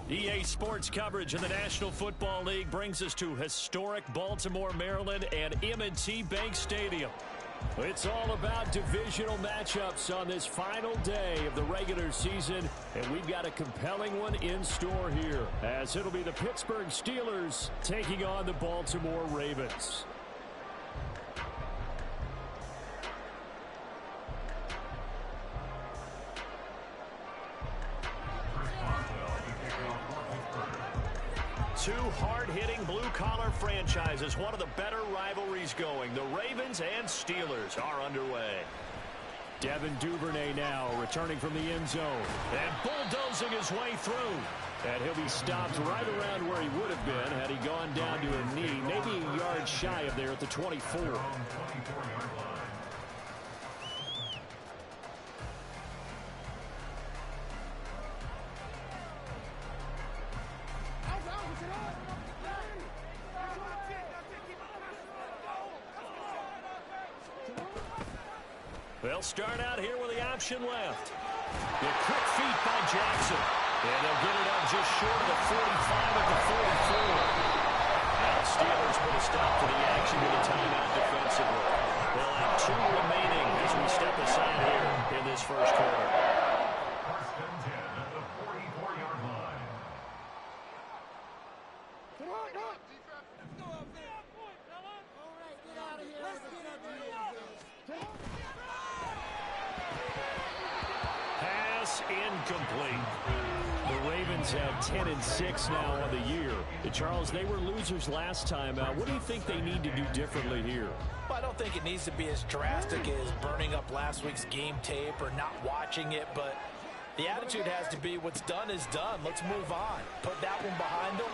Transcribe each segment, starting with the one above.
EA Sports coverage of the National Football League brings us to historic Baltimore, Maryland, and M&T Bank Stadium. It's all about divisional matchups on this final day of the regular season, and we've got a compelling one in store here, as it'll be the Pittsburgh Steelers taking on the Baltimore Ravens. Two hard-hitting blue-collar franchises, one of the better rivalries going. The Ravens and Steelers are underway. Devin Duvernay now returning from the end zone and bulldozing his way through. And he'll be stopped right around where he would have been had he gone down to a knee, maybe a yard shy of there at the 24. They'll start out here with the option left. The quick feet by Jackson. And they'll get it up just short of the 45 at the 44. Now the Steelers put a stop to the action with a timeout defensively. They'll have 2 remaining as we step aside here in this first quarter. First and 10 at the 44-yard line. Come on, go. Let's go up there. All right, get out of here. Let's get up there. Pass incomplete. The Ravens have 10-6 now on the year. Charles, they were losers last time out. What do you think they need to do differently here? Well, I don't think it needs to be as drastic as burning up last week's game tape or not watching it, but the attitude has to be what's done is done. Let's move on. Put that one behind them,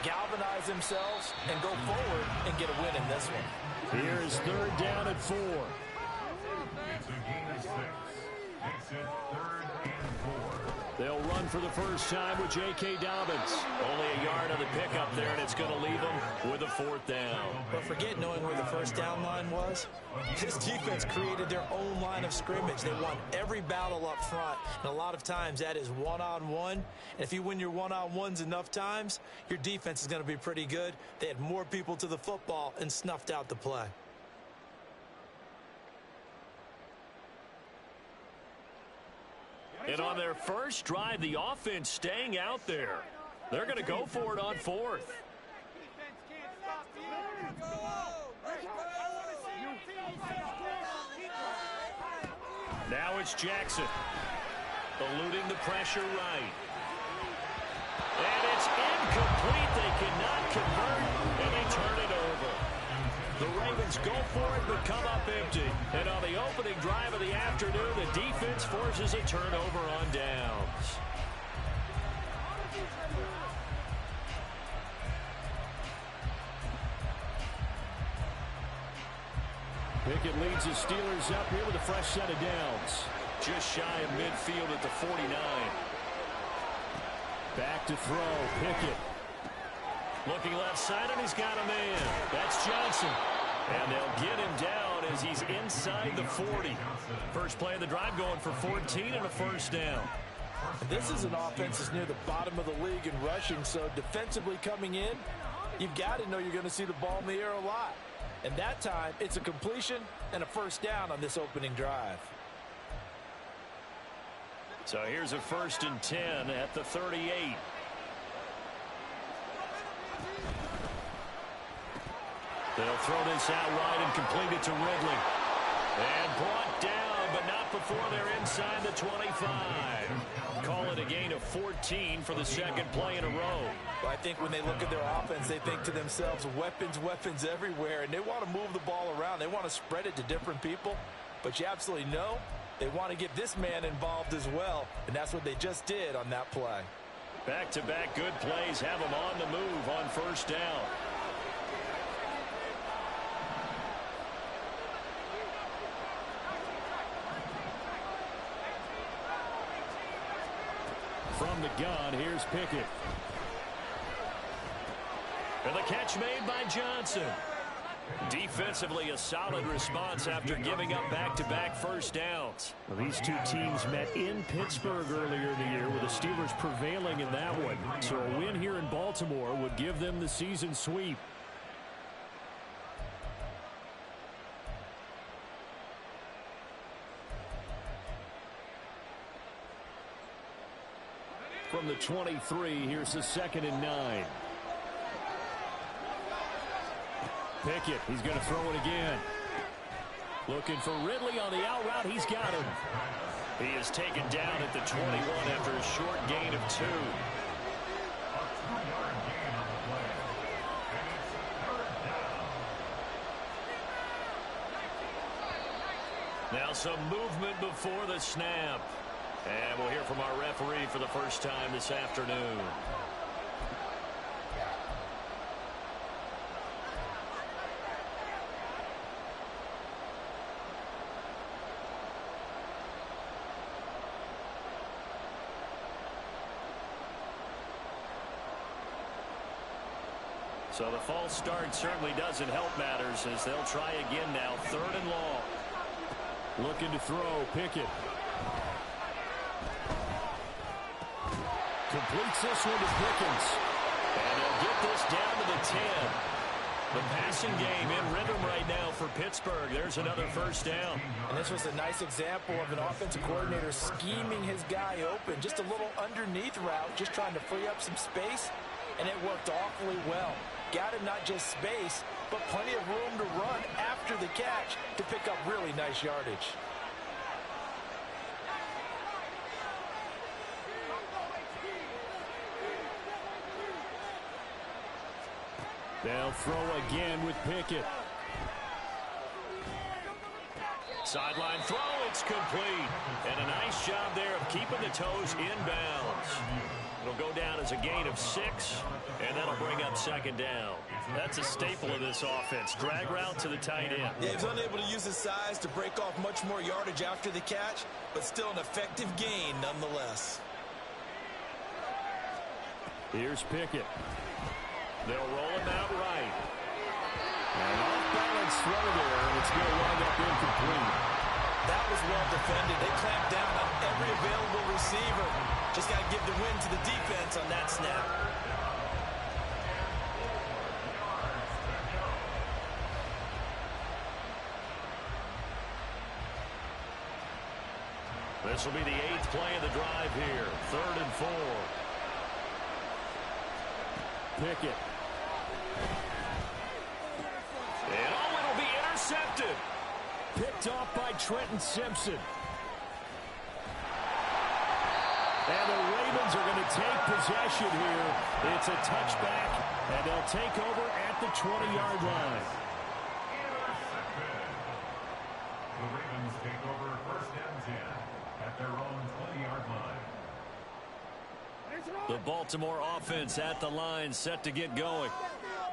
galvanize themselves, and go forward and get a win in this one. Here is third down at 4. It's a gain of 6. Makes it 3rd and 4. They'll run for the first time with J.K. Dobbins. Only a yard on the pickup there, and it's going to leave them with a 4th down. But forget knowing where the first down line was. This defense created their own line of scrimmage. They won every battle up front, and a lot of times that is one-on-one. And if you win your one-on-ones enough times, your defense is going to be pretty good. They had more people to the football and snuffed out the play. And on their first drive, the offense staying out there. They're going to go for it on 4th. Now it's Jackson. Eluding the pressure right. And it's incomplete. They cannot convert, and they turn it over. The Ravens go for it, but come up empty. And on the opening drive of the afternoon, the defense forces a turnover on downs. Pickett leads the Steelers up here with a fresh set of downs. Just shy of midfield at the 49. Back to throw, Pickett. Looking left side, and he's got a man. That's Johnson. And they'll get him down as he's inside the 40. First play of the drive going for 14 and a first down. This is an offense that's near the bottom of the league in rushing, so defensively coming in, you've got to know you're going to see the ball in the air a lot. And that time, it's a completion and a first down on this opening drive. So here's a 1st and 10 at the 38. They'll throw this out wide and complete it to Ridley. And brought down, but not before they're inside the 25. Call it a gain of 14 for the second play in a row. Well, I think when they look at their offense, they think to themselves, weapons, weapons everywhere, and they want to move the ball around. They want to spread it to different people, but you absolutely know they want to get this man involved as well, and that's what they just did on that play. Back-to-back good plays have them on the move on first down. From the gun, here's Pickett. And the catch made by Johnson. Defensively, a solid response after giving up back-to-back first downs. Well, these two teams met in Pittsburgh earlier in the year, with the Steelers prevailing in that one. So a win here in Baltimore would give them the season sweep. From the 23, here's the 2nd and 9. Pickett, he's going to throw it again. Looking for Ridley on the out route. He's got him. He is taken down at the 21 after a short gain of 2. Now some movement before the snap. And we'll hear from our referee for the first time this afternoon. So the false start certainly doesn't help matters as they'll try again now. 3rd and long. Looking to throw. Pickett. Completes this one to Pickens. And he'll get this down to the 10. The passing game in rhythm right now for Pittsburgh. There's another first down. And this was a nice example of an offensive coordinator scheming his guy open. Just a little underneath route, just trying to free up some space. And it worked awfully well. Got him not just space, but plenty of room to run after the catch to pick up really nice yardage. They'll throw again with Pickett. Sideline throw, it's complete. And a nice job there of keeping the toes inbounds. It'll go down as a gain of 6, and that'll bring up 2nd down. That's a staple of this offense. Drag route to the tight end. Yeah, he was unable to use his size to break off much more yardage after the catch, but still an effective gain nonetheless. Here's Pickett. They'll roll him out right. An off-balance throw there, and it's going to wind up incomplete. That was well defended. They clamped down on every available receiver. Just got to give the win to the defense on that snap. This will be the 8th play of the drive here. 3rd and 4. Pickett. And it'll be intercepted. Picked off by Trenton Simpson. And the Ravens are going to take possession here. It's a touchback, and they'll take over at the 20-yard line. The Ravens take over 1st and 10 at their own 20-yard line. The Baltimore offense at the line, set to get going.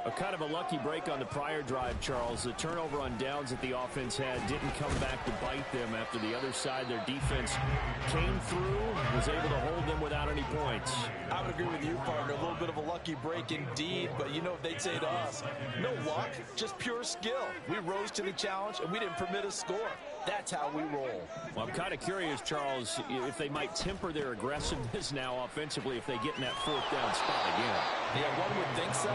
A kind of a lucky break on the prior drive, Charles. The turnover on downs that the offense had didn't come back to bite them after the other side. Their defense came through, was able to hold them without any points. I would agree with you, partner. A little bit of a lucky break indeed, but you know what they'd say to us. No luck, just pure skill. We rose to the challenge, and we didn't permit a score. That's how we roll. Well, I'm kind of curious, Charles, if they might temper their aggressiveness now offensively if they get in that 4th down spot again. Yeah, one would think so,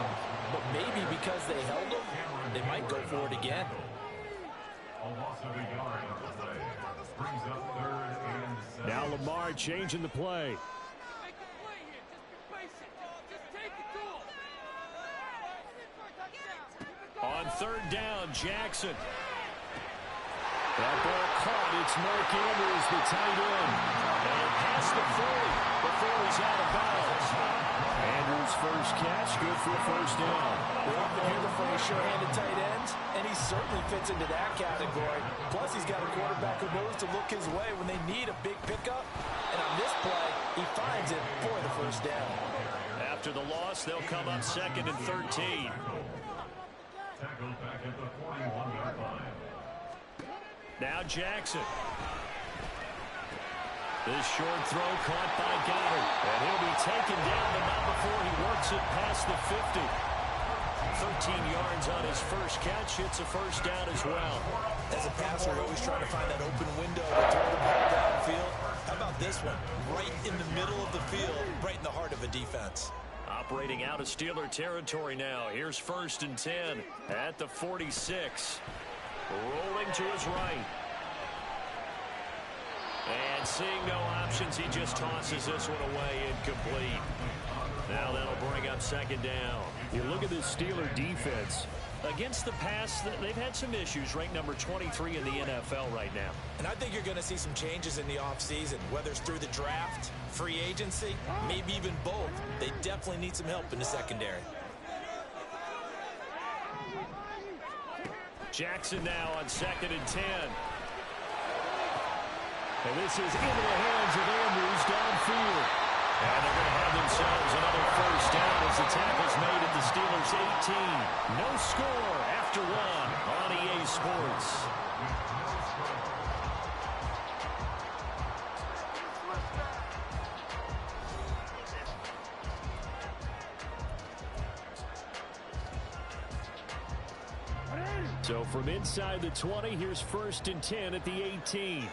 but maybe because they held them, they might go for it again. A loss of a yard on the play. Brings up 3rd and 7. Now Lamar changing the play. On 3rd down, Jackson. That ball caught. It's Mark Andrews, the tight end. And past the 40 before he's out of bounds. Andrews' first catch, good for a 1st down. We often hear the phrase sure-handed tight ends, and he certainly fits into that category. Plus, he's got a quarterback who knows to look his way when they need a big pickup. And on this play, he finds it for the 1st down. After the loss, they'll come up 2nd and 13. Tackled back at the 41-yard line. Now Jackson. This short throw caught by Goddard. And he'll be taken down, but not before he works it past the 50. 13 yards on his first catch. It's a first down as well. As a passer, you're always trying to find that open window to throw the ball downfield. How about this one? Right in the middle of the field, right in the heart of a defense. Operating out of Steeler territory now. Here's 1st and 10 at the 46. Rolling to his right. And seeing no options, he just tosses this one away, incomplete. Now that'll bring up 2nd down. You look at this Steeler defense. Against the pass, they've had some issues. Ranked number 23 in the NFL right now. And I think you're going to see some changes in the offseason, whether it's through the draft, free agency, maybe even both. They definitely need some help in the secondary. Jackson now on 2nd and 10. And this is into the hands of Andrews downfield. And they're going to have themselves another first down as the tackle's made at the Steelers' 18. No score after 1 on EA Sports. So from inside the 20, here's 1st and 10 at the 18.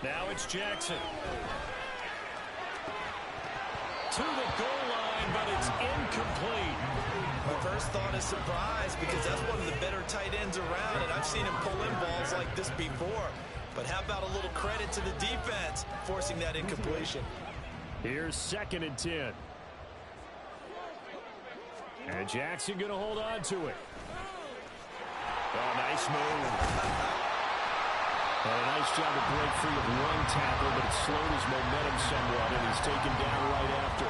Now it's Jackson. To the goal line, but it's incomplete. My first thought is surprise because that's one of the better tight ends around, and I've seen him pull in balls like this before. But how about a little credit to the defense forcing that incompletion? Here's 2nd and 10. And Jackson going to hold on to it. Oh, nice move. And a nice job to break free of one tackle, but it slowed his momentum somewhat, and he's taken down right after.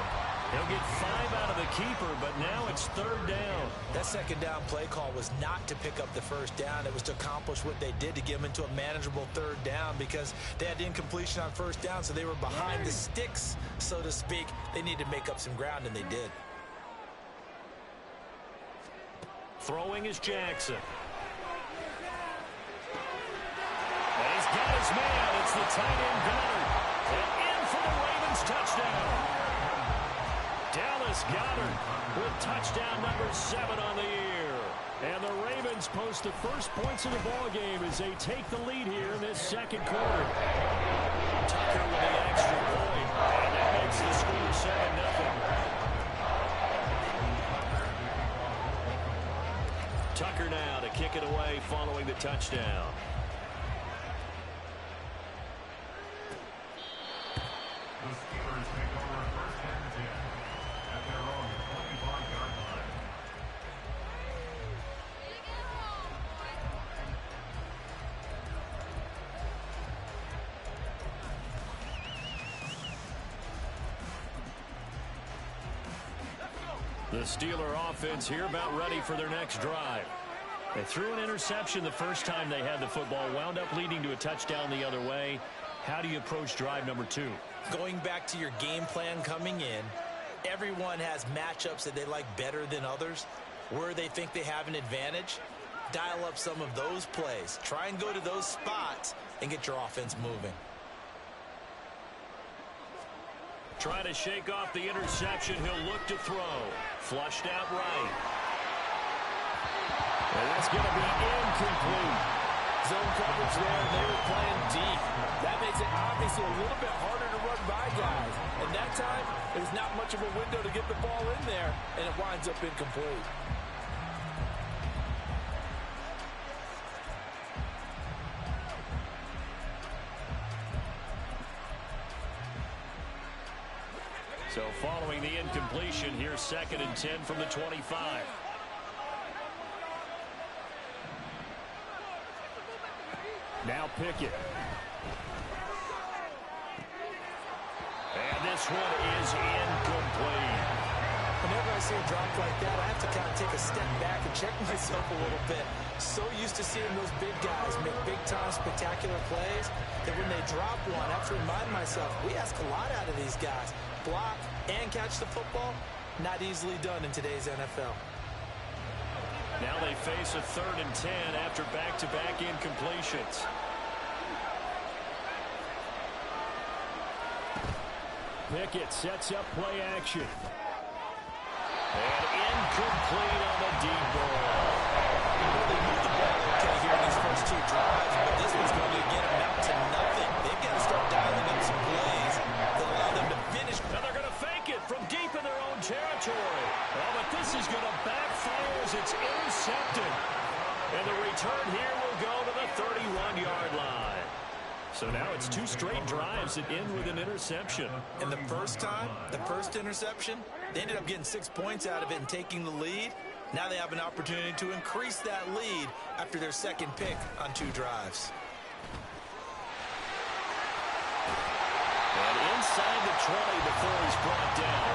He'll get 5 out of the keeper, but now it's 3rd down. That 2nd down play call was not to pick up the 1st down. It was to accomplish what they did to get them into a manageable 3rd down because they had incompletion on 1st down, so they were behind the sticks, so to speak. They needed to make up some ground, and they did. Throwing is Jackson. And he's got his man. It's the tight end Goddard. And in for the Ravens touchdown. Dallas Goddard with touchdown number 7 on the year. And the Ravens post the first points of the ballgame as they take the lead here in this 2nd quarter. Tucker with the extra point. And that makes the score 7-0. Tucker now to kick it away following the touchdown. The Steelers take over 1st and 10 at their own 25-yard line. The Steeler offense here about ready for their next drive. They threw an interception the first time they had the football, wound up leading to a touchdown the other way. How do you approach drive number 2? Going back to your game plan coming in, everyone has matchups that they like better than others. Where they think they have an advantage, dial up some of those plays. Try and go to those spots and get your offense moving. Trying to shake off the interception. He'll look to throw. Flushed out right. And that's going to be incomplete. Zone coverage there, they were playing deep. That makes it obviously a little bit harder to run by guys. And that time, there's not much of a window to get the ball in there, and it winds up incomplete. So following the incompletion, here's 2nd and 10 from the 25. Now Pickett. And this one is incomplete. Whenever I see a drop like that, I have to kind of take a step back and check myself a little bit. So used to seeing those big guys make big-time spectacular plays that when they drop one, I have to remind myself, we ask a lot out of these guys. Block and catch the football, not easily done in today's NFL. Now they face a 3rd and 10 after back-to-back incompletions. Pickett sets up play action. And incomplete on the deep ball. They moved the ball okay here in these first 2 drives, but this one's going to get them out to nothing. They've got to start dialing up some plays that allow them to finish. Now they're going to fake it from deep in their own territory. Oh, but this is going to backfire as it's intercepted. And the return here will go to the 31-yard line. So now it's 2 straight drives that end with an interception. And the first time, the first interception, they ended up getting 6 points out of it and taking the lead. Now they have an opportunity to increase that lead after their second pick on 2 drives. And inside the 20 before he's brought down.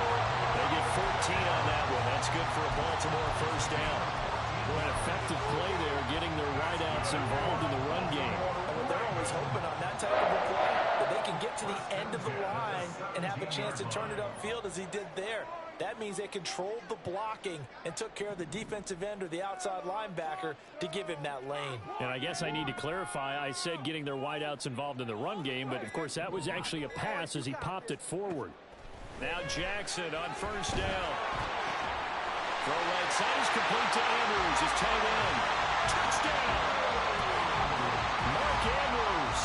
They get 14 on that one. That's good for a Baltimore first down. An effective play there, getting their wideouts involved in the run game. And they're always hoping on that type of a play that they can get to the end of the line and have a chance to turn it upfield as he did there. That means they controlled the blocking and took care of the defensive end or the outside linebacker to give him that lane. And I guess I need to clarify, I said getting their wideouts involved in the run game, but of course that was actually a pass as he popped it forward. Now Jackson on first down. Throw right side is complete to Andrews. His tight end. Touchdown! Mark Andrews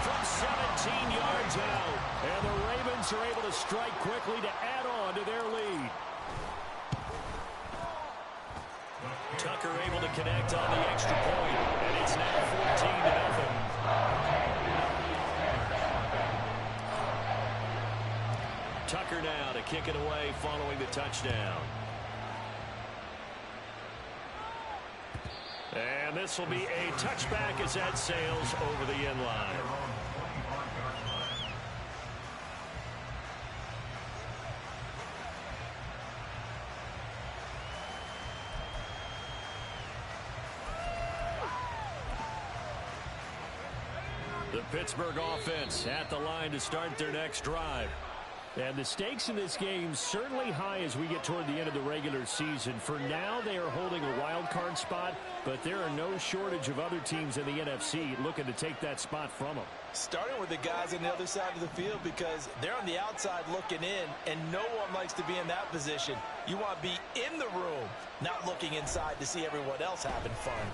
from 17 yards out. And the Ravens are able to strike quickly to add on to their lead. Tucker able to connect on the extra point, and it's now 14-0. Tucker now to kick it away following the touchdown. And this will be a touchback as that sails over the end line. The Pittsburgh offense at the line to start their next drive. And the stakes in this game certainly high as we get toward the end of the regular season. For now, they are holding a wild card spot, but there are no shortage of other teams in the NFC looking to take that spot from them. Starting with the guys on the other side of the field because they're on the outside looking in, and no one likes to be in that position. You want to be in the room, not looking inside to see everyone else having fun.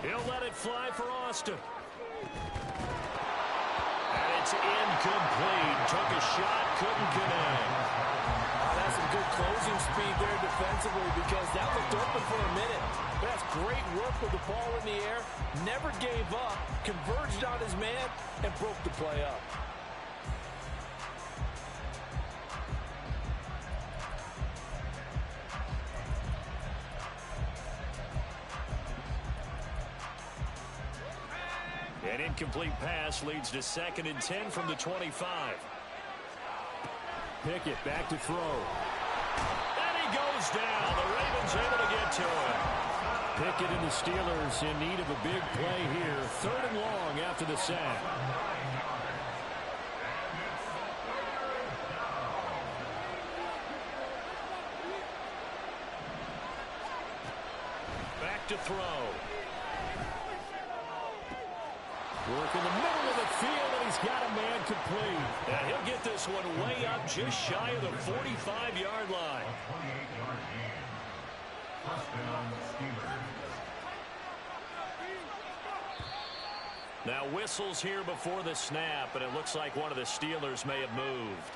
He'll let it fly for Austin. And it's incomplete. Took a shot, couldn't connect. That's some good closing speed there defensively because that looked open for a minute. But that's great work with the ball in the air. Never gave up, converged on his man, and broke the play up. An incomplete pass leads to 2nd and 10 from the 25. Pickett back to throw. And he goes down. The Ravens able to get to him. Pickett and the Steelers in need of a big play here. 3rd and long after the sack. Back to throw. Work in the middle of the field, and he's got a man complete. And he'll get this one way up just shy of the 45-yard line. 28-yard gain. First down, Steelers. Now whistles here before the snap, and it looks like one of the Steelers may have moved.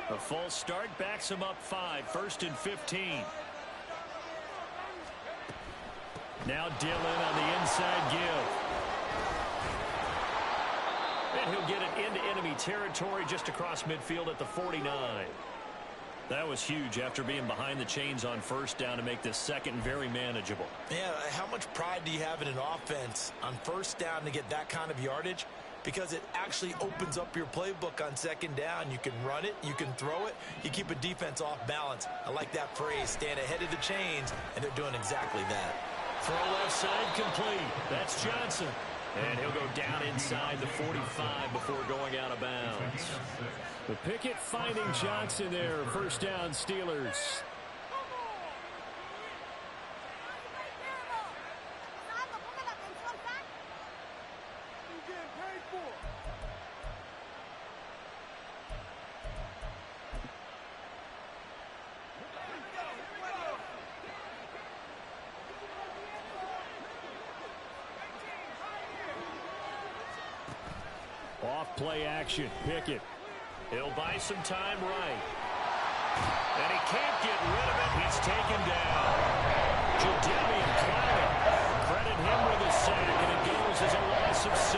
A false start backs him up 5. 1st and 15. Now Dillon on the inside give. And he'll get it into enemy territory just across midfield at the 49. That was huge after being behind the chains on first down to make this second very manageable. Yeah, how much pride do you have in an offense on first down to get that kind of yardage? Because it actually opens up your playbook on 2nd down. You can run it, you can throw it, you keep a defense off balance. I like that phrase, stand ahead of the chains, and they're doing exactly that. Throw left side complete. That's Johnson. And he'll go down inside the 45 before going out of bounds. The Pickett finding Johnson there. First down, Steelers. Off play action. Pickett. He'll buy some time right. And he can't get rid of it. He's taken down. Jadeveon Clowney. Credit him with a sack, and it goes as a loss of 6.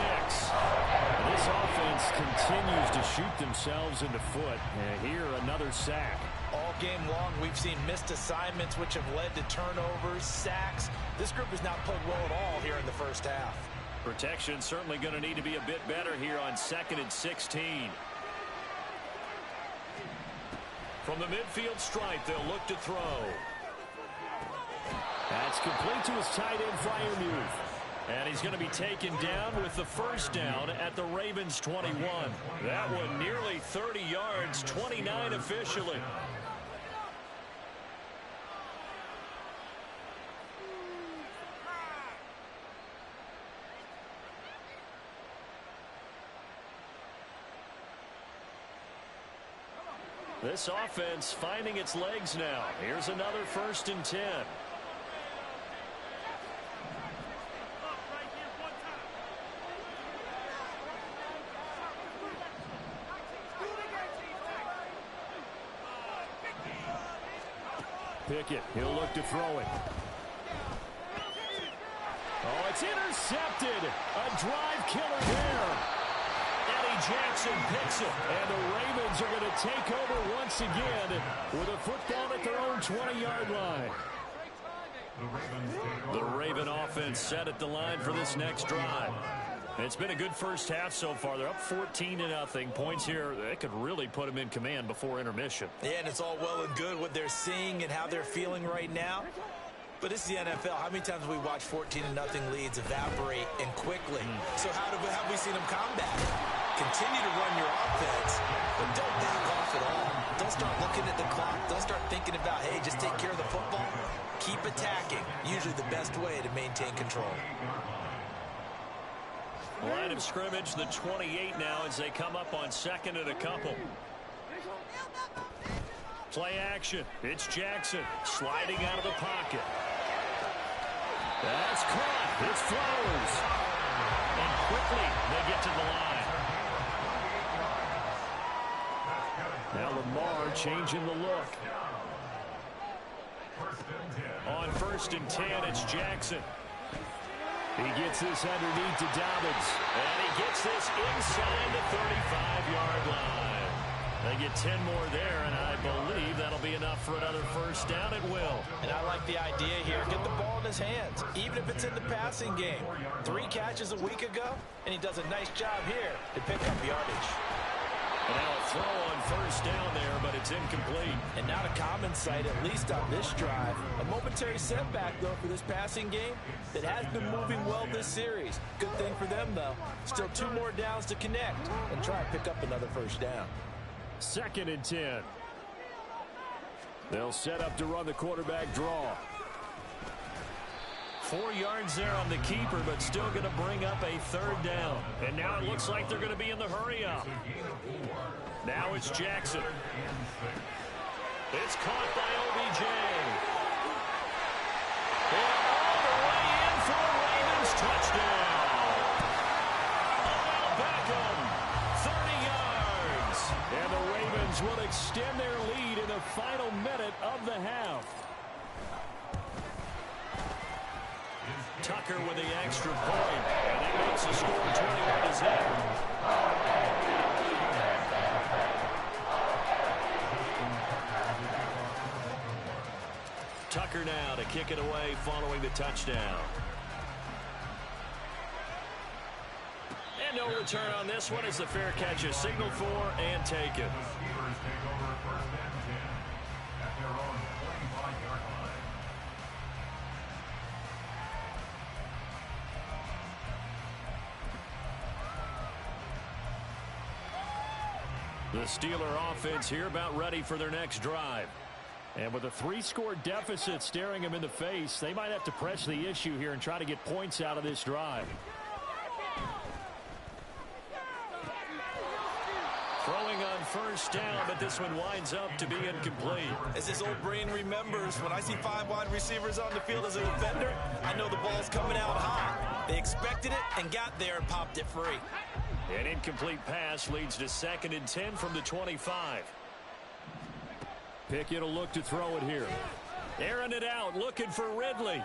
This offense continues to shoot themselves in the foot. And here, another sack. All game long, we've seen missed assignments, which have led to turnovers, sacks. This group has not played well at all here in the first half. Protection certainly going to need to be a bit better here on 2nd and 16. From the midfield stripe, they'll look to throw. That's complete to his tight end, Freiermuth. And he's going to be taken down with the first down at the Ravens 21. That one nearly 30 yards, 29 officially. This offense finding its legs now. Here's another 1st and 10. Pickett, he'll look to throw it. Oh, it's intercepted. A drive killer there. Eddie Jackson picks it. And the Ravens are going to take over once again with a football at their own 20-yard line. The Raven offense set at the line for this next drive. It's been a good first half so far. They're up 14-0. Points here, that could really put them in command before intermission. Yeah, and it's all well and good what they're seeing and how they're feeling right now. But this is the NFL. How many times have we watched 14-0 leads evaporate and quickly? So how have we seen them combat it? Continue to run your offense, but don't back off at all. Don't start looking at the clock. Don't start thinking about, hey, just take care of the football. Keep attacking. Usually the best way to maintain control. Line of scrimmage, the 28 now as they come up on 2nd and a couple. Play action. It's Jackson sliding out of the pocket. That's caught. It's Flowers. And quickly they get to the line. Now Lamar changing the look. On 1st and 10, it's Jackson. He gets this underneath to Dobbins. And he gets this inside the 35-yard line. They get 10 more there, and I believe that'll be enough for another first down at will. And I like the idea here. Get the ball in his hands, even if it's in the passing game. 3 catches a week ago, and he does a nice job here to pick up yardage. And now a throw on 1st down there, but it's incomplete. And not a common sight, at least on this drive. A momentary setback, though, for this passing game that has been moving well this series. Good thing for them, though. Still 2 more downs to connect and try to pick up another first down. 2nd and 10. They'll set up to run the quarterback draw. 4 yards there on the keeper, but still going to bring up a 3rd down. And now it looks like they're going to be in the hurry-up. Now it's Jackson. It's caught by OBJ. And all the way in for the Ravens touchdown. Odell Beckham, 30 yards. And the Ravens will extend their lead in the final minute of the half. Tucker with the extra point, and that makes the score 21-0. Tucker now to kick it away following the touchdown. And no return on this one as the fair catch is signaled for and taken. The Steeler offense here about ready for their next drive. And with a 3-score deficit staring them in the face, they might have to press the issue here and try to get points out of this drive. Throwing on first down, but this one winds up to be incomplete. As his old brain remembers, when I see 5 wide receivers on the field as a defender, I know the ball's coming out high. They expected it and got there and popped it free. An incomplete pass leads to 2nd and 10 from the 25. Pickett will look to throw it here. Airing it out, looking for Ridley.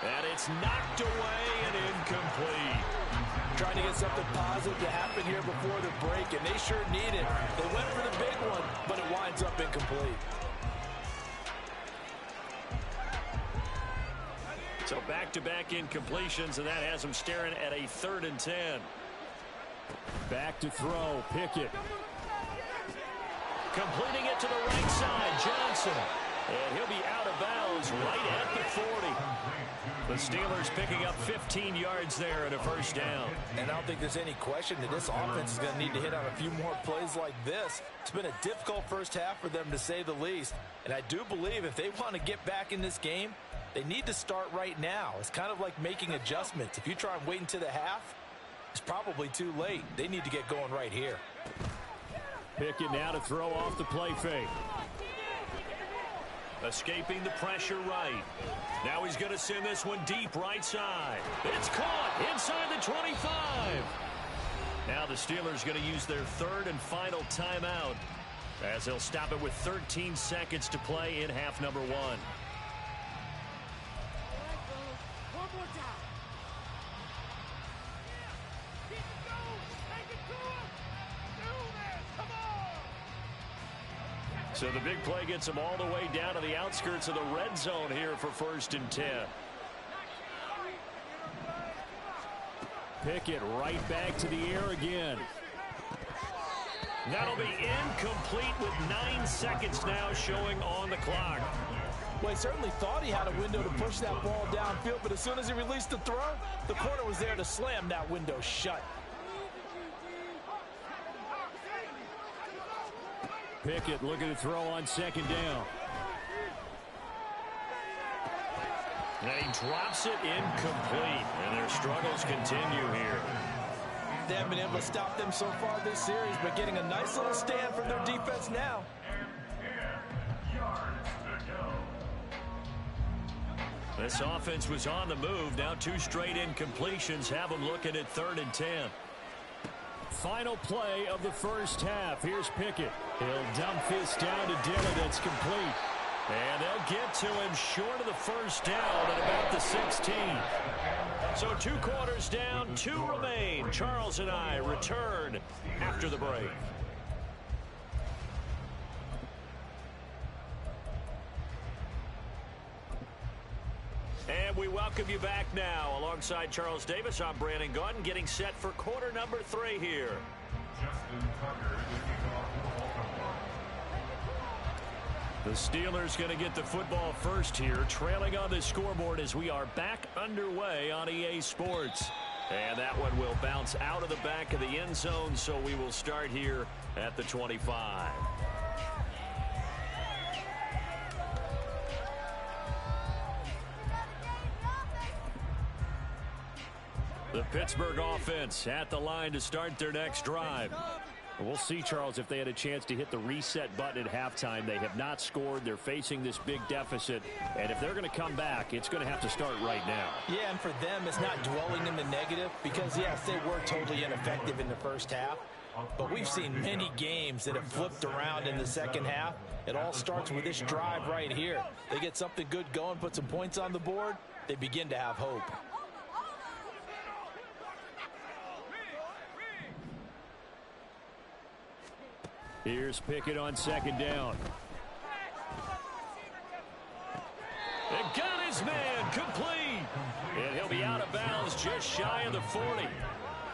And it's knocked away and incomplete. Trying to get something positive to happen here before the break, and they sure need it. They went for the big one, but it winds up incomplete. So back-to-back incompletions, and that has them staring at a 3rd and 10. Back to throw, Pickett. Completing it to the right side, Johnson. And he'll be out of bounds right at the 40. The Steelers picking up 15 yards there and a first down. And I don't think there's any question that this offense is going to need to hit on a few more plays like this. It's been a difficult first half for them, to say the least. And I do believe if they want to get back in this game, they need to start right now. It's kind of like making adjustments. If you try and wait until the half, it's probably too late. They need to get going right here. Pickett now to throw off the play fake. Escaping the pressure right. Now he's going to send this one deep right side. It's caught inside the 25. Now the Steelers going to use their 3rd and final timeout as they'll stop it with 13 seconds to play in half number 1. So the big play gets them all the way down to the outskirts of the red zone here for 1st and 10. Pickett right back to the air again. That'll be incomplete with 9 seconds now showing on the clock. Well, he certainly thought he had a window to push that ball downfield, but as soon as he released the throw, the corner was there to slam that window shut. Pickett looking to throw on 2nd down. And he drops it incomplete. And their struggles continue here. They haven't been able to stop them so far this series, but getting a nice little stand from their defense now. This offense was on the move. Now 2 straight incompletions have them looking at 3rd and 10. Final play of the first half. Here's Pickett. He'll dump this down to Dillon. That's complete. And they'll get to him short of the first down at about the 16. So 2 quarters down, 2 remain. Charles and I return after the break. And we welcome you back now. Alongside Charles Davis, I'm Brandon Gaudin, getting set for quarter number 3 here. The Steelers going to get the football first here, trailing on the scoreboard as we are back underway on EA Sports. And that one will bounce out of the back of the end zone, so we will start here at the 25. The Pittsburgh offense at the line to start their next drive. We'll see, Charles, if they had a chance to hit the reset button at halftime. They have not scored. They're facing this big deficit. And if they're going to come back, it's going to have to start right now. Yeah, and for them, it's not dwelling in the negative because, yes, they were totally ineffective in the first half. But we've seen many games that have flipped around in the second half. It all starts with this drive right here. They get something good going, put some points on the board, they begin to have hope. Here's Pickett on 2nd down. And got his man complete. And he'll be out of bounds just shy of the 40.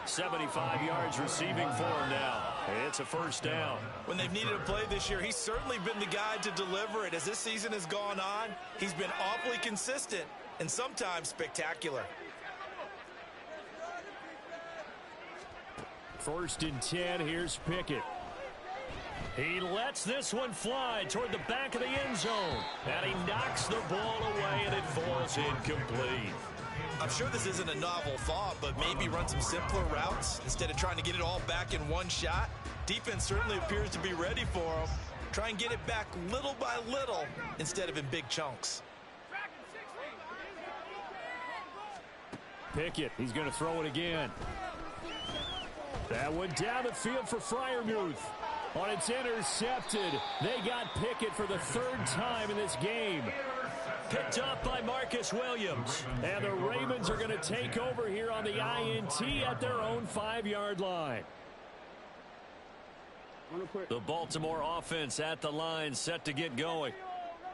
75 yards receiving for him now. It's a first down. When they've needed a play this year, he's certainly been the guy to deliver it. As this season has gone on, he's been awfully consistent and sometimes spectacular. First and 10, here's Pickett. He lets this one fly toward the back of the end zone. And he knocks the ball away, and it falls incomplete. I'm sure this isn't a novel thought, but maybe run some simpler routes instead of trying to get it all back in one shot. Defense certainly appears to be ready for him. Try and get it back little by little instead of in big chunks. Pickett, he's going to throw it again. That one down the field for Freiermuth. On it's intercepted. They got Pickett for the third time in this game. Picked up by Marcus Williams. And the Ravens are going to take over here on the INT at their own 5-yard line. The Baltimore offense at the line, set to get going.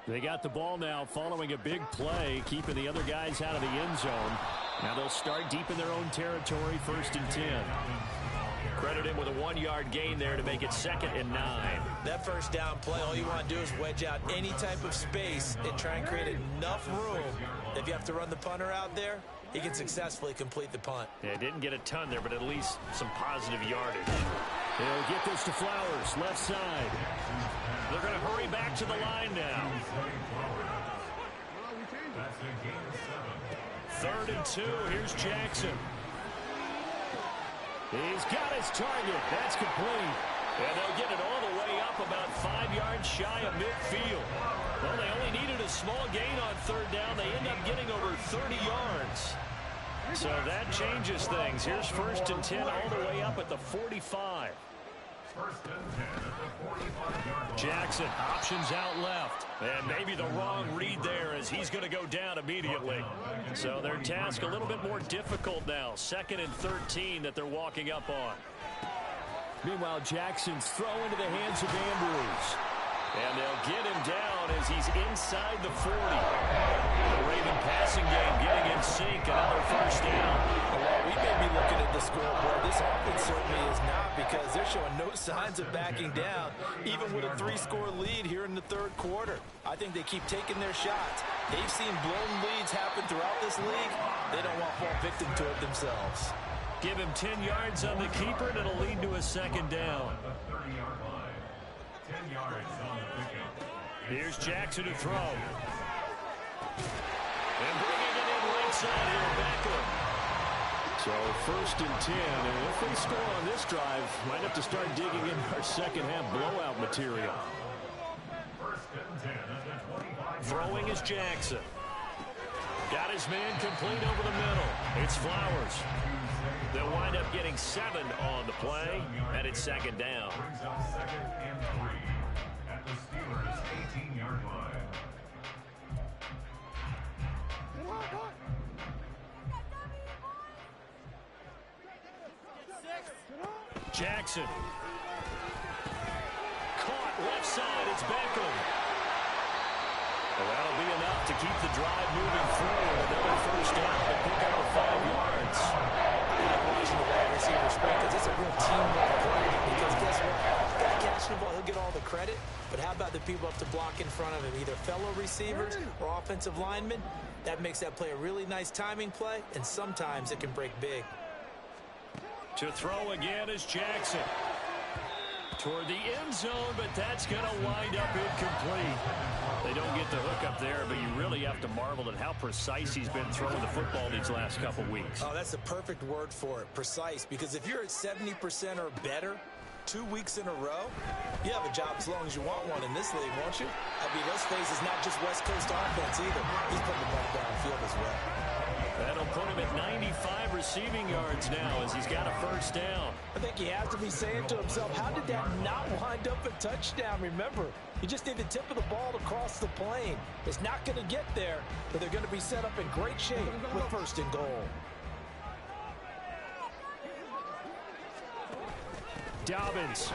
They got the ball now following a big play, keeping the other guys out of the end zone. Now they'll start deep in their own territory, first and 10. Credit him with a 1-yard gain there to make it 2nd and 9. That first down play, all you want to do is wedge out any type of space and try and create enough room. If you have to run the punter out there, he can successfully complete the punt. Yeah, didn't get a ton there, but at least some positive yardage. He'll get this to Flowers, left side. They're going to hurry back to the line now. 3rd and 2, here's Jackson. He's got his target. That's complete. And they'll get it all the way up about 5 yards shy of midfield. Well, they only needed a small gain on 3rd down. They end up getting over 30 yards. So that changes things. Here's 1st and 10 all the way up at the 45. Jackson options out left. And maybe the wrong read there as he's going to go down immediately. So their task a little bit more difficult now. 2nd and 13 that they're walking up on. Meanwhile, Jackson's throw into the hands of Andrews. And they'll get him down as he's inside the 40. The Raven passing game getting in sync. Another 1st down. Well, we may be looking at the scoreboard. This offense certainly is not, because they're showing no signs of backing down, even with a 3-score lead here in the 3rd quarter. I think they keep taking their shots. They've seen blown leads happen throughout this league. They don't want to fall victim to it themselves. Give him 10 yards on the keeper, and it'll lead to a 2nd down. 10 yards on the pickup. Here's Jackson to throw. And bringing it in right side here, Beckham. So 1st and 10, and if they score on this drive, might have to start digging in our second half blowout material. 1st and 10 at the 25. Throwing is Jackson. Got his man complete over the middle. It's Flowers. They'll wind up getting 7 on the play, and it's 2nd down. Brings up 2nd and 3 at the Steelers' 18-yard line. Jackson. Caught left side. It's Beckham. Well, that'll be enough to keep the drive moving forward. Another 1st down to pick up 5 yards. Watching the wide receiver sprint, because it's a real teamwork play. Because guess what? The guy catching the ball, he'll get all the credit. But how about the people up to block in front of him, either fellow receivers or offensive linemen? That makes that play a really nice timing play, and sometimes it can break big. To throw again is Jackson. Toward the end zone, but that's going to wind up incomplete. They don't get the hook up there, but you really have to marvel at how precise he's been throwing the football these last couple weeks. Oh, that's the perfect word for it, precise, because if you're at 70% or better 2 weeks in a row, you have a job as long as you want one in this league, won't you? I mean, let's face it, it's not just West Coast offense either. He's putting the ball downfield as well. That'll put him at 95 receiving yards now as he's got a 1st down. I think he has to be saying to himself, how did that not wind up a touchdown? Remember, you just need the tip of the ball to cross the plane. It's not going to get there, but they're going to be set up in great shape with 1st and goal. Dobbins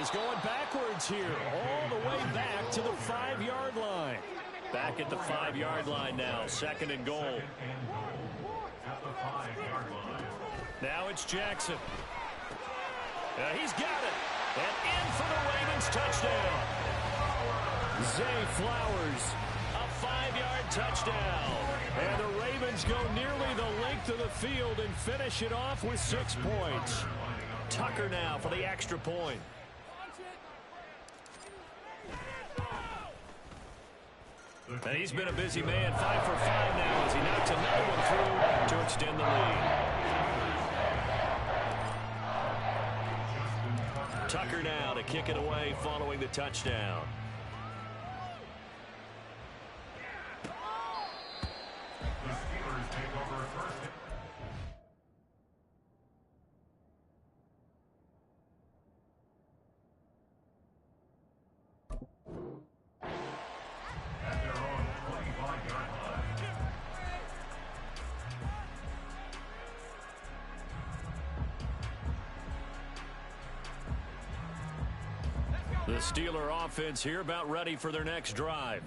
is going backwards here, all the way back to the 5-yard line. Back at the 5-yard line now, 2nd and goal. At the 5-yard line. Now it's Jackson. He's got it. And in for the Ravens touchdown. Zay Flowers, a 5-yard touchdown. And the Ravens go nearly the length of the field and finish it off with 6 points. Tucker now for the extra point. And he's been a busy man, 5 for 5 now as he knocks another one through to extend the lead. Tucker now to kick it away following the touchdown. The Steelers take over first. At their own 25-yard line. The Steeler offense here about ready for their next drive.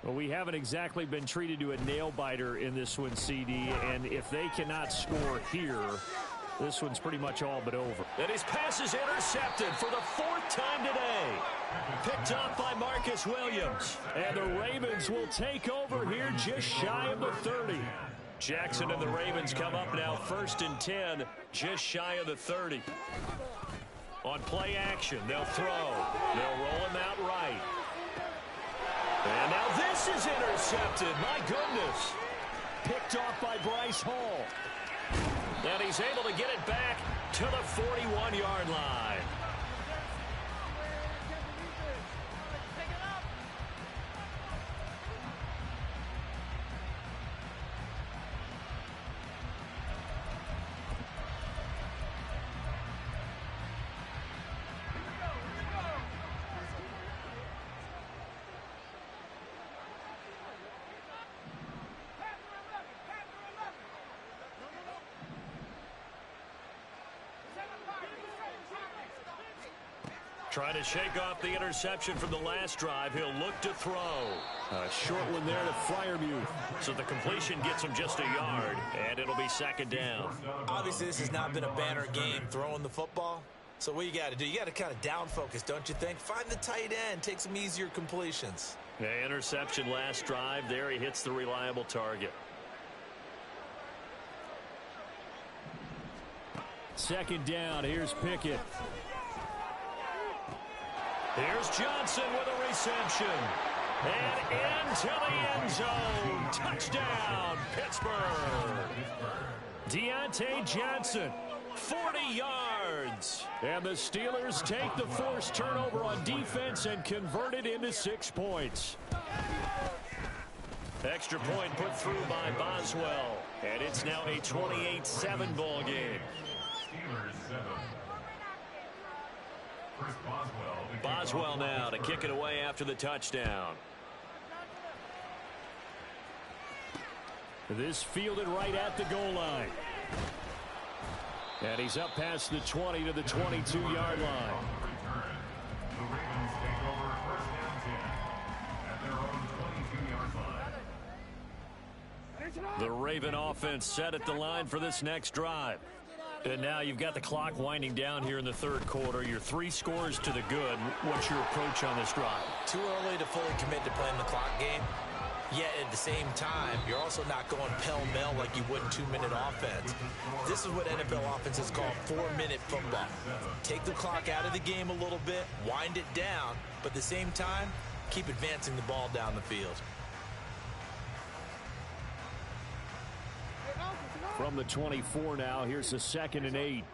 Well, we haven't exactly been treated to a nail-biter in this one, CD, and if they cannot score here, this one's pretty much all but over. And his pass is intercepted for the 4th time today. Picked off by Marcus Williams. And the Ravens will take over here just shy of the 30. Jackson and the Ravens come up now 1st and 10, just shy of the 30. On play action, they'll throw. They'll roll him out right. And now this is intercepted. My goodness. Picked off by Bryce Hall. And he's able to get it back to the 41-yard line. Trying to shake off the interception from the last drive. He'll look to throw. A short one there to Freiermuth. So the completion gets him just a yard, and it'll be 2nd down. Obviously, this has not been a banner game throwing the football. So what you got to do, you got to kind of down focus, don't you think? Find the tight end, take some easier completions. Yeah, interception last drive. There he hits the reliable target. 2nd down. Here's Pickett. Here's Johnson with a reception. And into the end zone. Touchdown, Pittsburgh. Deontay Johnson. 40 yards. And the Steelers take the forced turnover on defense and convert it into 6 points. Extra point put through by Boswell. And it's now a 28-7 ball game. Steelers 7. Chris Boswell now to kick it away after the touchdown. This fielded right at the goal line. And he's up past the 20 to the 22-yard line. The Ravens take over first down 10 at their own 22-yard line. The Raven offense set at the line for this next drive. And now you've got the clock winding down here in the 3rd quarter. You're 3 scores to the good. What's your approach on this drive? Too early to fully commit to playing the clock game. Yet at the same time, you're also not going pell-mell like you would in 2-minute offense. This is what NFL offenses call 4-minute football. Take the clock out of the game a little bit, wind it down, but at the same time, keep advancing the ball down the field. From the 24 now, here's a 2nd and 8.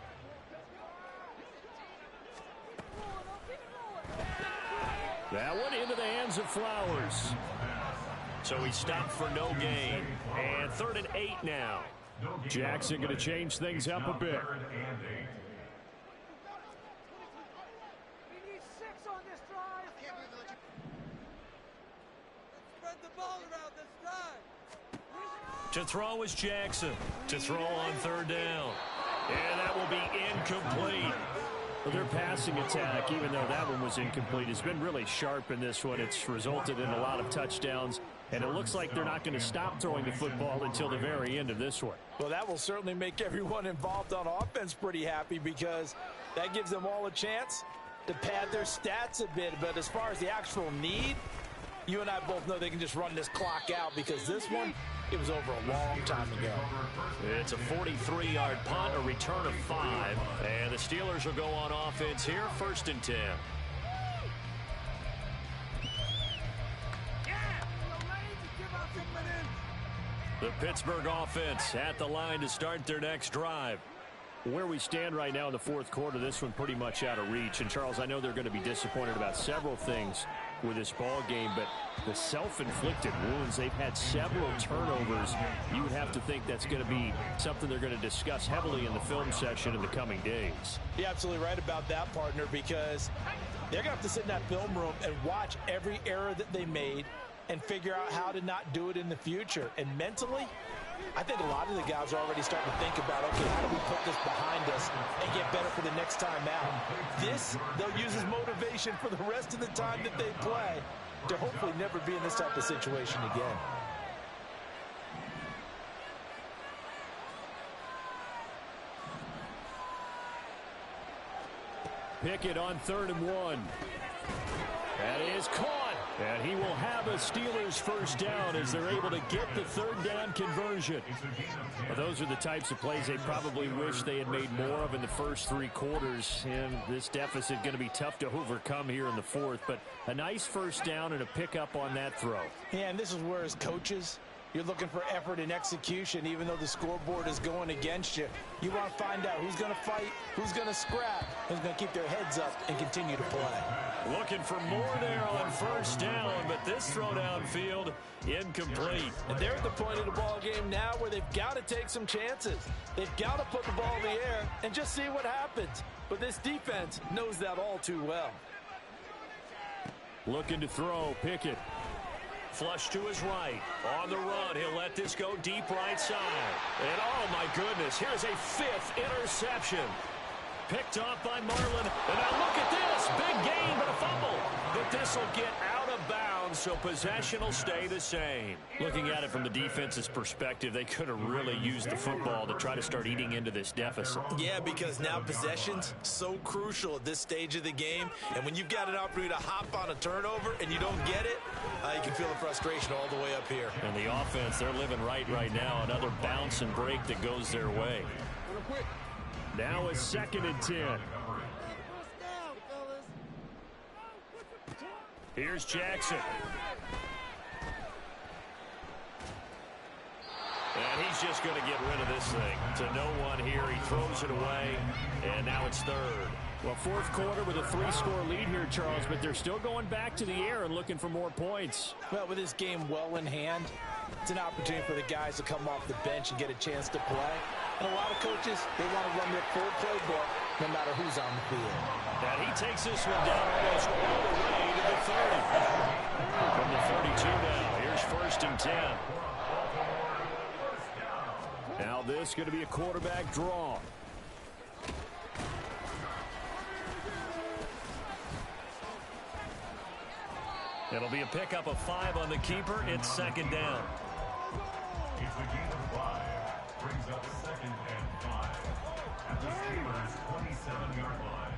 That one into the hands of Flowers. So he stopped for no gain. And 3rd and 8 now. Jackson going to change things up a bit. 3rd and 8. We need 6 on this drive. Can't believe that you spread the ball around this drive. To throw is Jackson. To throw on 3rd down. And that will be incomplete. Well, their passing attack, even though that one was incomplete, has been really sharp in this one. It's resulted in a lot of touchdowns, and it looks like they're not going to stop throwing the football until the very end of this one. Well, that will certainly make everyone involved on offense pretty happy because that gives them all a chance to pad their stats a bit. But as far as the actual need, you and I both know they can just run this clock out because this one, it was over a long time ago. It's a 43-yard punt, a return of 5. And the Steelers will go on offense here, 1st and 10. The Pittsburgh offense at the line to start their next drive. Where we stand right now in the 4th quarter, this one pretty much out of reach. And, Charles, I know they're going to be disappointed about several things with this ball game, but the self-inflicted wounds, they've had several turnovers. You would have to think that's going to be something they're going to discuss heavily in the film session in the coming days. You're absolutely right about that, partner, because they're going to have to sit in that film room and watch every error that they made and figure out how to not do it in the future. And mentally, I think a lot of the guys are already starting to think about, okay, how do we put this behind us and get better for the next time out? This, they'll use as motivation for the rest of the time that they play to hopefully never be in this type of situation again. Pickett on 3rd and 1. That is caught. And he will have a Steelers first down as they're able to get the 3rd down conversion. Well, those are the types of plays they probably wish they had made more of in the first 3 quarters. And this deficit going to be tough to overcome here in the 4th. But a nice first down and a pickup on that throw. Yeah, and this is where as coaches, you're looking for effort and execution, even though the scoreboard is going against you. You want to find out who's going to fight, who's going to scrap, who's going to keep their heads up and continue to play. Looking for more there on first down, but this throw downfield incomplete. And they're at the point of the ball game now where they've got to take some chances. They've got to put the ball in the air and just see what happens. But this defense knows that all too well. Looking to throw, Pickett. Flush to his right. On the run, he'll let this go deep right side. And oh my goodness, here's a 5th interception. Picked off by Marlin. And now look at this. Big gain, but a fumble. But this will get out of bounds, so possession will stay the same. Looking at it from the defense's perspective, they could have really used the football to try to start eating into this deficit. Yeah, because now possession's so crucial at this stage of the game. And when you've got an opportunity to hop on a turnover and you don't get it, you can feel the frustration all the way up here. And the offense, they're living right now. Another bounce and break that goes their way. Now it's 2nd and 10. Here's Jackson. And he's just going to get rid of this thing. To no one here. He throws it away. And now it's 3rd. Well, 4th quarter with a 3-score lead here, Charles, but they're still going back to the air and looking for more points. Well, with this game well in hand, it's an opportunity for the guys to come off the bench and get a chance to play. And a lot of coaches, they want to run their full playbook no matter who's on the field. And he takes this one down almost all the way to the 30. From the 32 now, here's 1st and 10. Now this is going to be a quarterback draw. It'll be a pickup of 5 on the keeper. It's 2nd down. It's a gain of 5. Brings up 2nd and 5. At the Steelers' 27-yard line.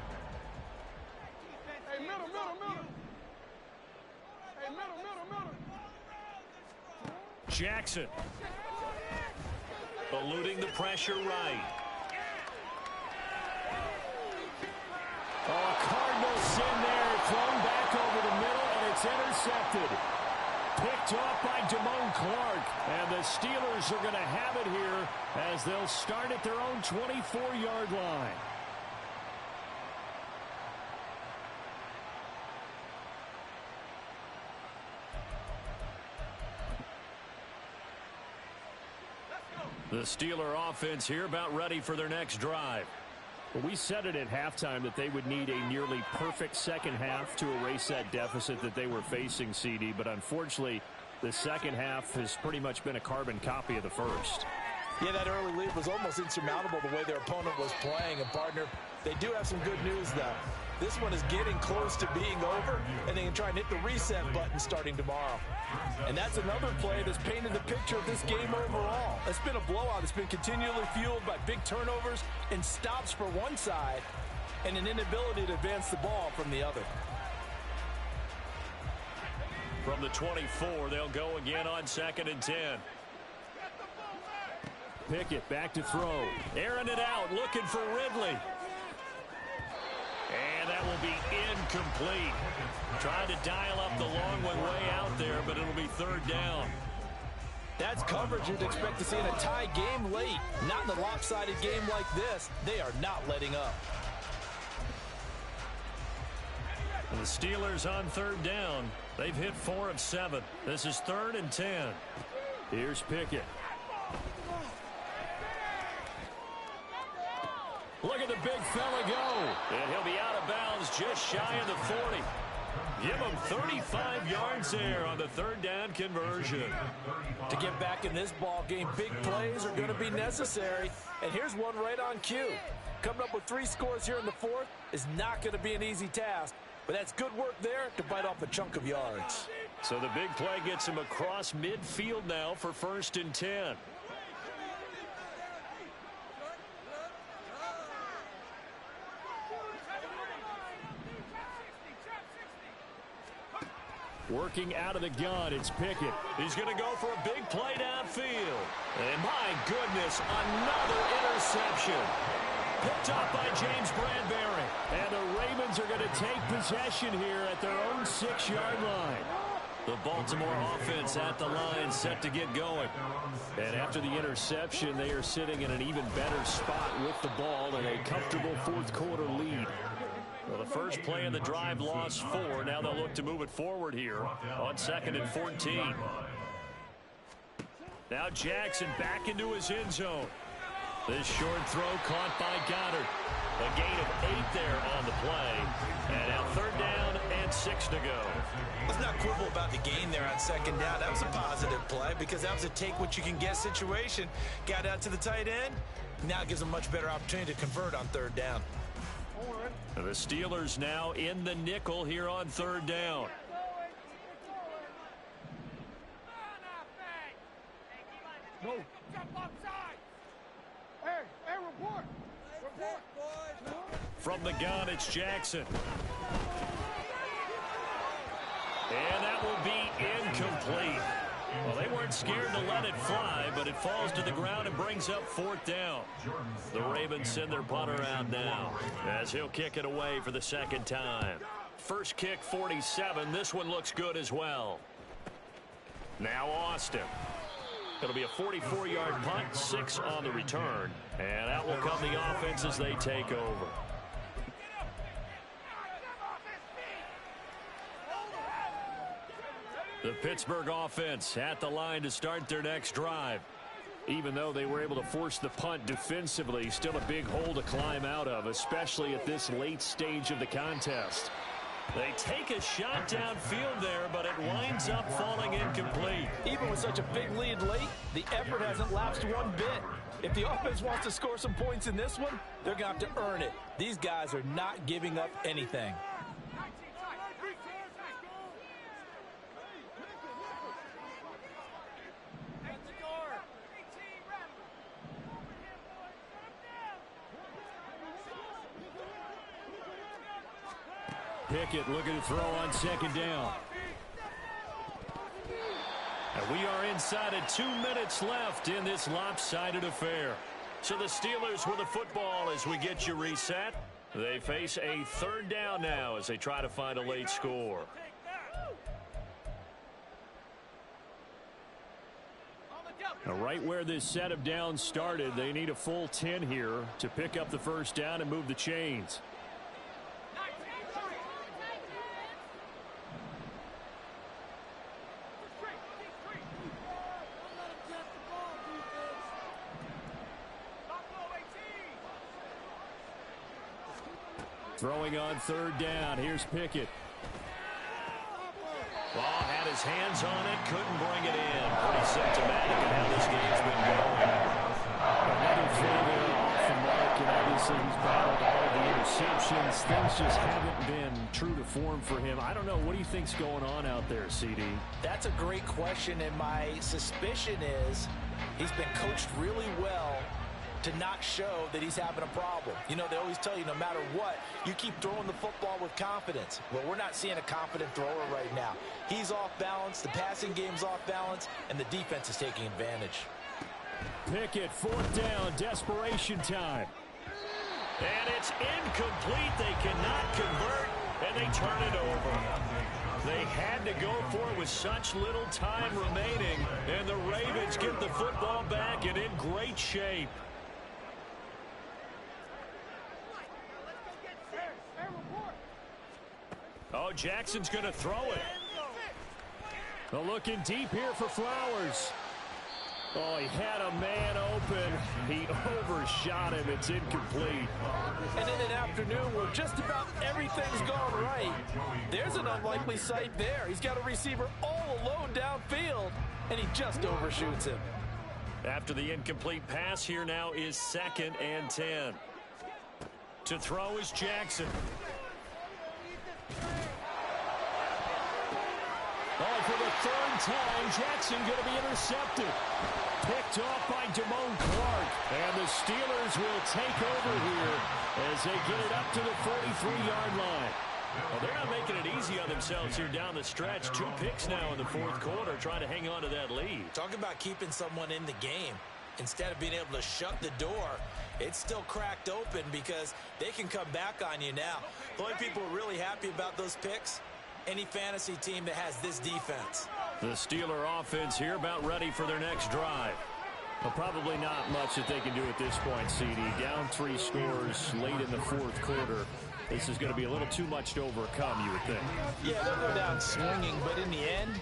Hey, middle. Hey, middle. Jackson. Eluding the pressure right. Oh, Cardinal sin there. Thrown back over the middle, and it's intercepted. Picked off by Damone Clark. And the Steelers are going to have it here as they'll start at their own 24-yard line. The Steeler offense here about ready for their next drive. Well, we said it at halftime that they would need a nearly perfect second half to erase that deficit that they were facing, CD. But unfortunately, the second half has pretty much been a carbon copy of the first. Yeah, that early lead was almost insurmountable the way their opponent was playing. And, partner, they do have some good news, though. This one is getting close to being over, and they can try and hit the reset button starting tomorrow. And that's another play that's painted the picture of this game overall. It's been a blowout. It's been continually fueled by big turnovers and stops for one side and an inability to advance the ball from the other. From the 24, they'll go again on 2nd and 10. Pickett back to throw. Airing it out, looking for Ridley. And that will be incomplete. Trying to dial up the long one way out there, but it'll be third down. That's coverage you'd expect to see in a tie game late. Not in a lopsided game like this. They are not letting up. And the Steelers on third down. They've hit 4 of 7. This is 3rd and 10. Here's Pickett. Look at the big fella go. And he'll be out of bounds just shy of the 40. Give him 35 yards there on the third down conversion. To get back in this ball game, big plays are going to be necessary. And here's one right on cue. Coming up with 3 scores here in the 4th is not going to be an easy task. But that's good work there to bite off a chunk of yards. So the big play gets him across midfield now for 1st and 10. Working out of the gun, it's Pickett. He's going to go for a big play downfield. And my goodness, another interception. Picked up by James Bradbury. And the Ravens are going to take possession here at their own 6-yard line. The Baltimore offense at the line, set to get going. And after the interception, they are sitting in an even better spot with the ball in a comfortable 4th quarter lead. Well, the first play of the drive lost 4. Now they'll look to move it forward here on 2nd and 14. Now Jackson back into his end zone. This short throw caught by Goddard. A gain of 8 there on the play. And now 3rd down and 6 to go. Let's not quibble about the gain there on 2nd down. That was a positive play because that was a take-what-you-can-get situation. Got out to the tight end. Now it gives them a much better opportunity to convert on 3rd down. The Steelers now in the nickel here on 3rd down. No. Hey, report. From the gun, it's Jackson. And that will be incomplete. Well, they weren't scared to let it fly, but it falls to the ground and brings up 4th down. The Ravens send their punter out now as he'll kick it away for the 2nd time. First kick, 47. This one looks good as well. Now Austin. It'll be a 44-yard punt, 6 on the return. And out will come the offense as they take over. The Pittsburgh offense at the line to start their next drive. Even though they were able to force the punt defensively, still a big hole to climb out of, especially at this late stage of the contest. They take a shot downfield there, but it winds up falling incomplete. Even with such a big lead late, the effort hasn't lapsed one bit. If the offense wants to score some points in this one, they're going to have to earn it. These guys are not giving up anything. Pickett looking to throw on 2nd down. And we are inside of 2 minutes left in this lopsided affair. So the Steelers with the football as we get you reset. They face a 3rd down now as they try to find a late score. Now, right where this set of downs started, they need a full 10 here to pick up the 1st down and move the chains. Throwing on 3rd down. Here's Pickett. Ball had his hands on it, couldn't bring it in. Pretty symptomatic of how this game's been going. Another throw there off the mark, and obviously he's battled all the interceptions. Things just haven't been true to form for him. I don't know. What do you think's going on out there, CD? That's a great question, and my suspicion is he's been coached really well to not show that he's having a problem. You know, they always tell you no matter what, you keep throwing the football with confidence. Well, we're not seeing a confident thrower right now. He's off balance, the passing game's off balance, and the defense is taking advantage. Pickett, fourth down, desperation time. And it's incomplete. They cannot convert, and they turn it over. They had to go for it with such little time remaining, and the Ravens get the football back and in great shape. Oh, Jackson's going to throw it. Looking deep here for Flowers. Oh, he had a man open. He overshot him. It's incomplete. And in an afternoon where just about everything's gone right, there's an unlikely sight there. He's got a receiver all alone downfield, and he just overshoots him. After the incomplete pass, here now is 2nd and 10. To throw is Jackson. Oh, for the third time, Jackson going to be intercepted. Picked off by Damone Clark. And the Steelers will take over here as they get it up to the 43-yard line. Well, they're not making it easy on themselves here down the stretch. 2 picks now in the 4th quarter, trying to hang on to that lead. Talk about keeping someone in the game. Instead of being able to shut the door, it's still cracked open because they can come back on you now. The only people who are really happy about those picks, any fantasy team that has this defense. The Steeler offense here about ready for their next drive. Well, probably not much that they can do at this point, CD. Down 3 scores late in the 4th quarter. This is going to be a little too much to overcome, you would think. Yeah, they'll go down swinging, but in the end,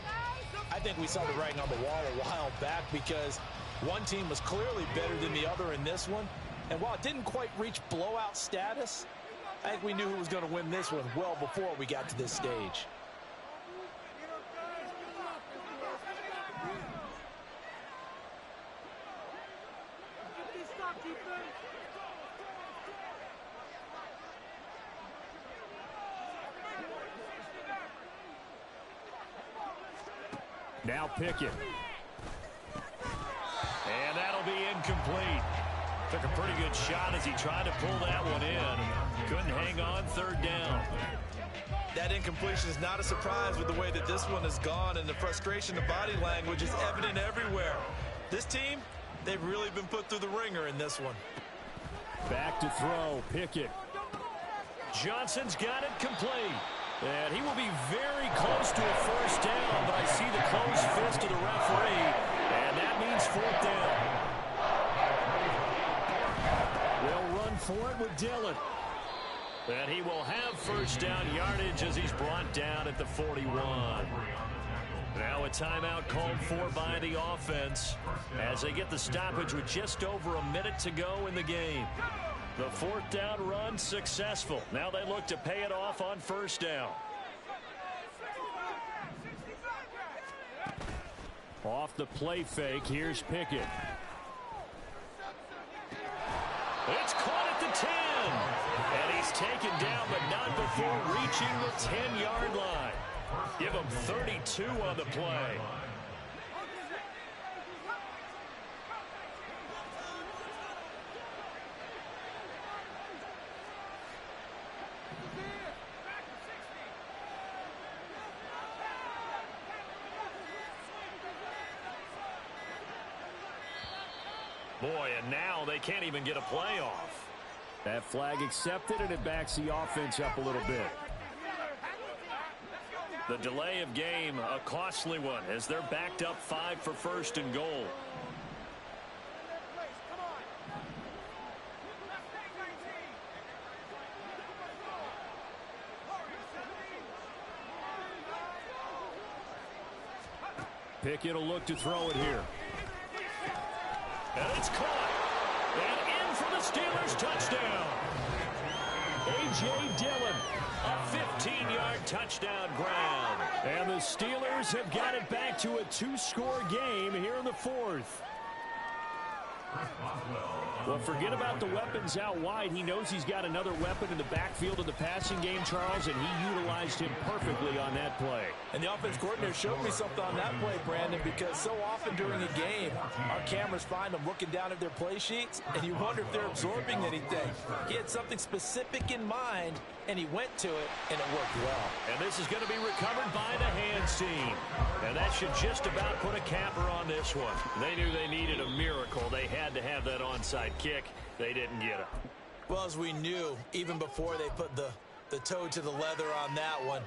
I think we saw the writing on the wall a while back because one team was clearly better than the other in this one. And while it didn't quite reach blowout status, I think we knew who was going to win this one well before we got to this stage. Now Pickett. And that'll be incomplete. Took a pretty good shot as he tried to pull that one in. Couldn't hang on, 3rd down. That incompletion is not a surprise with the way that this one has gone, and the frustration, the body language is evident everywhere. This team, they've really been put through the ringer in this one. Back to throw, Pickett. Johnson's got it complete. And he will be very close to a 1st down, but I see the closed fist of the referee, and that means 4th down. They'll run for it with Dillon. And he will have 1st down yardage as he's brought down at the 41. Now a timeout called for by the offense as they get the stoppage with just over a minute to go in the game. The 4th down run successful. Now they look to pay it off on 1st down. Off the play fake, here's Pickett. It's caught at the 10. And he's taken down, but not before reaching the 10-yard line. Give him 32 on the play. Boy, and now they can't even get a play off. That flag accepted, and it backs the offense up a little bit. The delay of game, a costly one, as they're backed up 5 for 1st and goal. Pickett will look to throw it here. And it's caught. And in for the Steelers touchdown. A.J. Dillon, A 15-yard touchdown ground. and the Steelers have got it back to a 2-score game here in the 4th. Well, forget about the weapons out wide. He knows he's got another weapon in the backfield of the passing game, Charles, and he utilized him perfectly on that play. And the offense coordinator showed me something on that play, Brandon, because so often during a game, our cameras find them looking down at their play sheets, and you wonder if they're absorbing anything. He had something specific in mind, and he went to it, and it worked well. And this is going to be recovered by the hands team. And that should just about put a capper on this one. They knew they needed a miracle. They had to have that onside kick. They didn't get it. Well, as we knew, even before they put the toe to the leather on that one,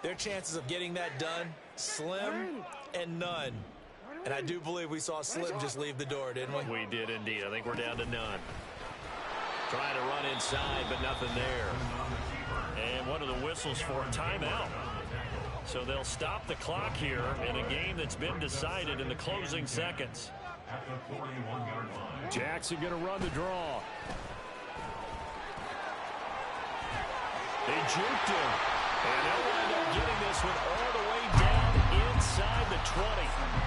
their chances of getting that done, slim and none. And I do believe we saw Slim just leave the door, didn't we? We did indeed. I think we're down to none. Trying to run inside, but nothing there. And one of the whistles for a timeout. So they'll stop the clock here in a game that's been decided in the closing seconds. Jackson going to run the draw. They juked him. And they'll wind up getting this one all the way down inside the 20.